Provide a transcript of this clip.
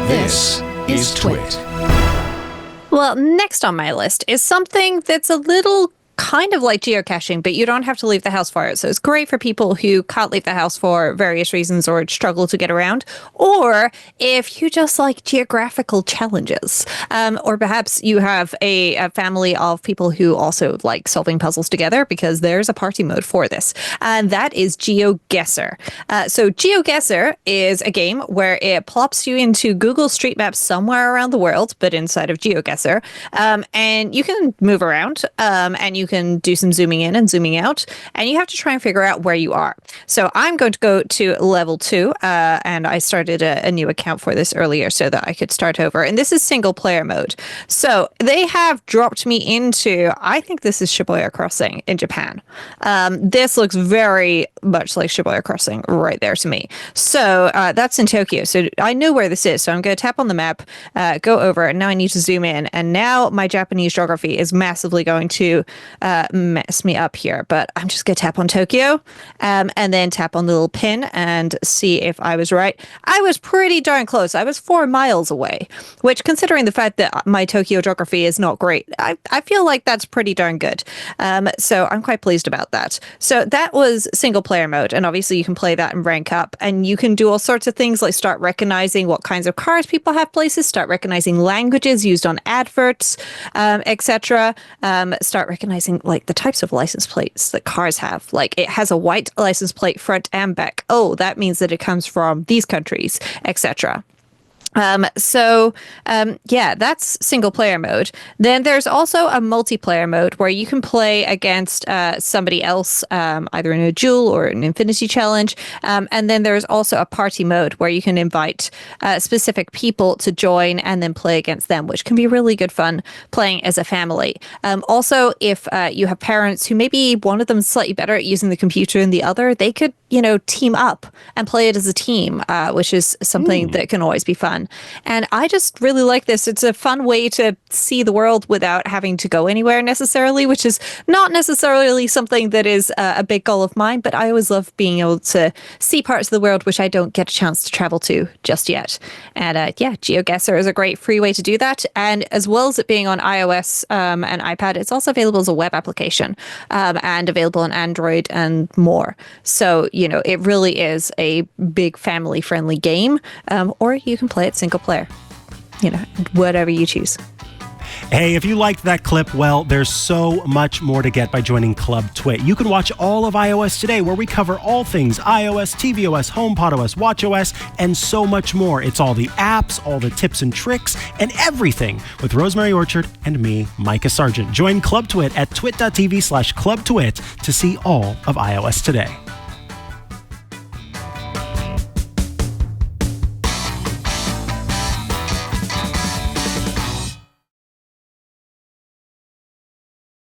This is TWiT. Well, next on my list is something that's a little kind of like geocaching, but you don't have to leave the house for it. So it's great for people who can't leave the house for various reasons or struggle to get around, or if you just like geographical challenges, or perhaps you have a family of people who also like solving puzzles together, because there's a party mode for this, and that is GeoGuessr. So GeoGuessr is a game where it plops you into Google Street Maps somewhere around the world, but inside of GeoGuessr, and you can move around, and you can do some zooming in and zooming out, and you have to try and figure out where you are. So I'm going to go to level 2, and I started a new account for this earlier so that I could start over. And this is single player mode. So they have dropped me into, I think this is Shibuya Crossing in Japan. This looks very much like Shibuya Crossing right there to me. So that's in Tokyo. So I know where this is. So I'm going to tap on the map, go over, and now I need to zoom in. And now my Japanese geography is massively going to mess me up here, but I'm just gonna tap on Tokyo, and then tap on the little pin and see if I was right. I was pretty darn close. I was 4 miles away, which, considering the fact that my Tokyo geography is not great, I feel like that's pretty darn good. So I'm quite pleased about that. So that was single player mode, and obviously you can play that and rank up, and you can do all sorts of things like start recognizing what kinds of cars people have places, start recognizing languages used on adverts, etc. Start recognizing like the types of license plates that cars have. Like, it has a white license plate front and back. Oh, that means that it comes from these countries, etc. Yeah, that's single player mode. Then there's also a multiplayer mode where you can play against somebody else, either in a duel or an infinity challenge. And then there's also a party mode where you can invite specific people to join and then play against them, which can be really good fun playing as a family. Also, if you have parents who maybe one of them is slightly better at using the computer than the other, they could, team up and play it as a team, which is something that can always be fun. And I just really like this. It's a fun way to see the world without having to go anywhere necessarily, which is not necessarily something that is a big goal of mine, but I always love being able to see parts of the world which I don't get a chance to travel to just yet. And yeah, GeoGuessr is a great free way to do that. And as well as it being on iOS and iPad, it's also available as a web application, and available on Android and more. So, it really is a big family-friendly game, or you can play it single player, whatever you choose. Hey, if you liked that clip, well, there's so much more to get by joining Club TWiT. You can watch all of iOS Today, where we cover all things iOS, tvOS, HomePodOS, watchOS, and so much more. It's all the apps, all the tips and tricks, and everything with Rosemary Orchard and me, Micah Sargent. Join Club TWiT at twit.tv/clubtwit to see all of iOS Today.